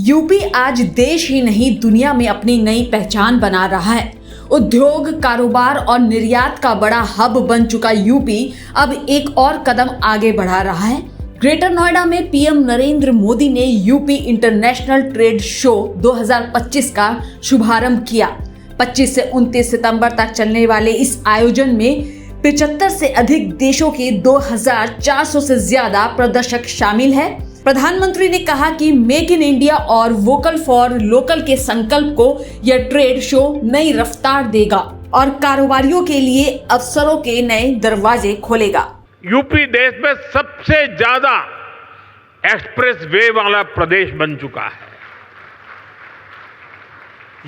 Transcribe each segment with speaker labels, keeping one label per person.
Speaker 1: UP आज देश ही नहीं दुनिया में अपनी नई पहचान बना रहा है। उद्योग, कारोबार और निर्यात का बड़ा हब बन चुका यूपी अब एक और कदम आगे बढ़ा रहा है। ग्रेटर नोएडा में पीएम नरेंद्र मोदी ने यूपी इंटरनेशनल ट्रेड शो 2025 का शुभारंभ किया। 25 से 29 सितंबर तक चलने वाले इस आयोजन में 75 से अधिक देशों के 2400 से ज्यादा प्रदर्शक शामिल हैं। प्रधानमंत्री ने कहा कि मेक इन इंडिया और वोकल फॉर लोकल के संकल्प को यह ट्रेड शो नई रफ्तार देगा और कारोबारियों के लिए अवसरों के नए दरवाजे खोलेगा।
Speaker 2: यूपी देश में सबसे ज्यादा एक्सप्रेस वे वाला प्रदेश बन चुका है।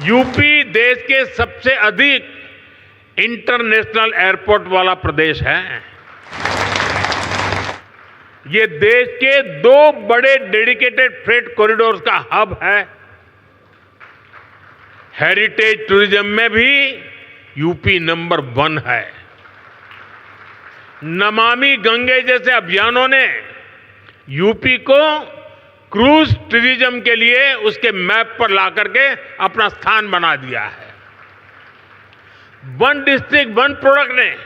Speaker 2: यूपी देश के सबसे अधिक इंटरनेशनल एयरपोर्ट वाला प्रदेश है। ये देश के 2 बड़े डेडिकेटेड फ्रेट कॉरिडोर्स का हब है। हेरिटेज टूरिज्म में भी यूपी नंबर 1 है। नमामि गंगे जैसे अभियानों ने यूपी को क्रूज टूरिज्म के लिए उसके मैप पर ला करके अपना स्थान बना दिया है। वन डिस्ट्रिक्ट वन प्रोडक्ट ने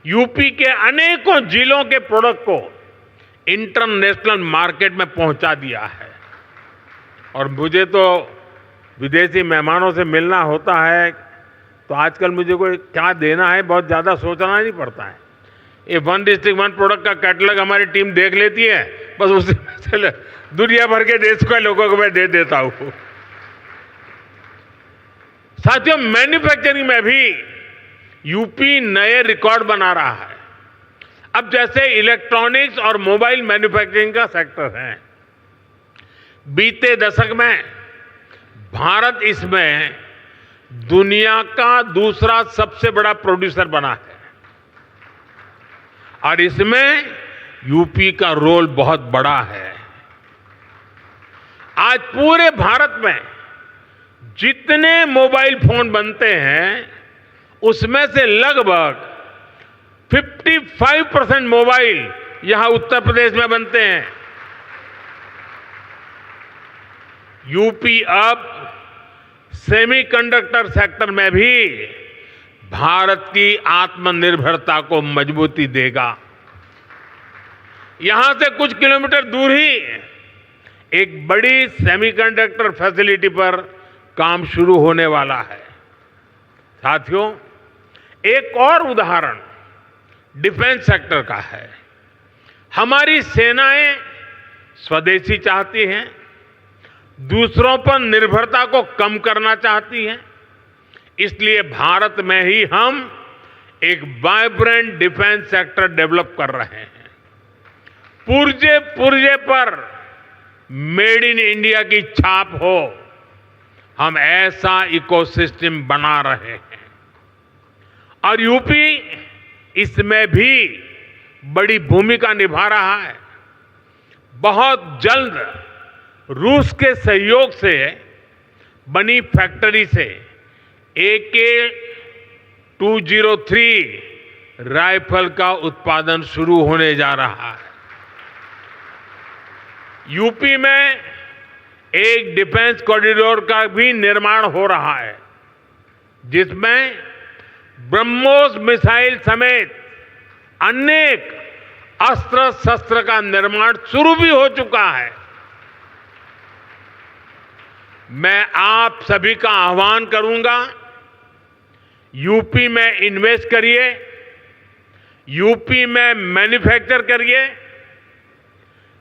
Speaker 2: यूपी के अनेकों जिलों के प्रोडक्ट को इंटरनेशनल मार्केट में पहुंचा दिया है। और मुझे तो विदेशी मेहमानों से मिलना होता है तो आजकल मुझे कोई क्या देना है बहुत ज़्यादा सोचना नहीं पड़ता है। ये वन डिस्ट्रिक्ट वन प्रोडक्ट का कैटलॉग हमारी टीम देख लेती है, बस उसी में दुनिया भर के देश के लोगों को मैं दे देता हूँ। साथियों, मैन्युफैक्चरिंग में भी यूपी नए रिकॉर्ड बना रहा है। अब जैसे इलेक्ट्रॉनिक्स और मोबाइल मैन्युफैक्चरिंग का सेक्टर है, बीते दशक में भारत इसमें दुनिया का दूसरा सबसे बड़ा प्रोड्यूसर बना है और इसमें यूपी का रोल बहुत बड़ा है। आज पूरे भारत में जितने मोबाइल फोन बनते हैं उसमें से लगभग 55% मोबाइल यहां उत्तर प्रदेश में बनते हैं। यूपी अब सेमीकंडक्टर सेक्टर में भी भारत की आत्मनिर्भरता को मजबूती देगा। यहां से कुछ किलोमीटर दूर ही एक बड़ी सेमीकंडक्टर फैसिलिटी पर काम शुरू होने वाला है। साथियों, एक और उदाहरण डिफेंस सेक्टर का है। हमारी सेनाएं स्वदेशी चाहती हैं, दूसरों पर निर्भरता को कम करना चाहती हैं। इसलिए भारत में ही हम एक वाइब्रेंट डिफेंस सेक्टर डेवलप कर रहे हैं। पुर्जे पुर्जे पर मेड इन इंडिया की छाप हो, हम ऐसा इकोसिस्टम बना रहे हैं और यूपी इसमें भी बड़ी भूमिका निभा रहा है। बहुत जल्द रूस के सहयोग से बनी फैक्ट्री से AK-203 राइफल का उत्पादन शुरू होने जा रहा है। यूपी में एक डिफेंस कॉरिडोर का भी निर्माण हो रहा है जिसमें ब्रह्मोस मिसाइल समेत अनेक अस्त्र शस्त्र का निर्माण शुरू भी हो चुका है। मैं आप सभी का आह्वान करूंगा, यूपी में इन्वेस्ट करिए, यूपी में मैन्युफैक्चर करिए।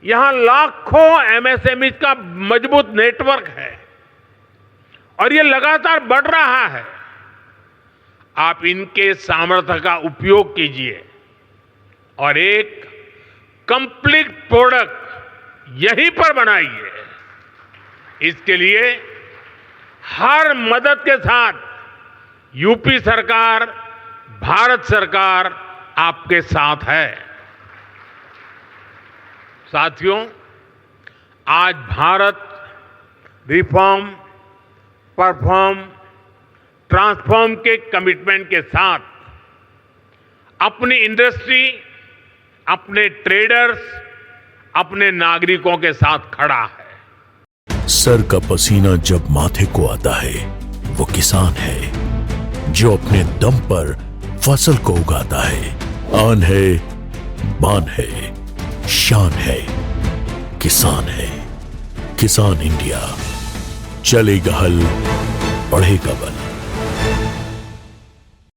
Speaker 2: यहां लाखों एमएसएमई का मजबूत नेटवर्क है और ये लगातार बढ़ रहा है। आप इनके सामर्थ्य का उपयोग कीजिए और एक कंप्लीट प्रोडक्ट यहीं पर बनाइए। इसके लिए हर मदद के साथ यूपी सरकार, भारत सरकार आपके साथ है। साथियों, आज भारत रिफॉर्म, परफॉर्म, ट्रांसफॉर्म के कमिटमेंट के साथ अपनी इंडस्ट्री, अपने ट्रेडर्स, अपने नागरिकों के साथ खड़ा है।
Speaker 3: सर का पसीना जब माथे को आता है वो किसान है जो अपने दम पर फसल को उगाता है। आन है, बान है, शान है, किसान है। किसान इंडिया, चलेगा हल, बढ़ेगा बल।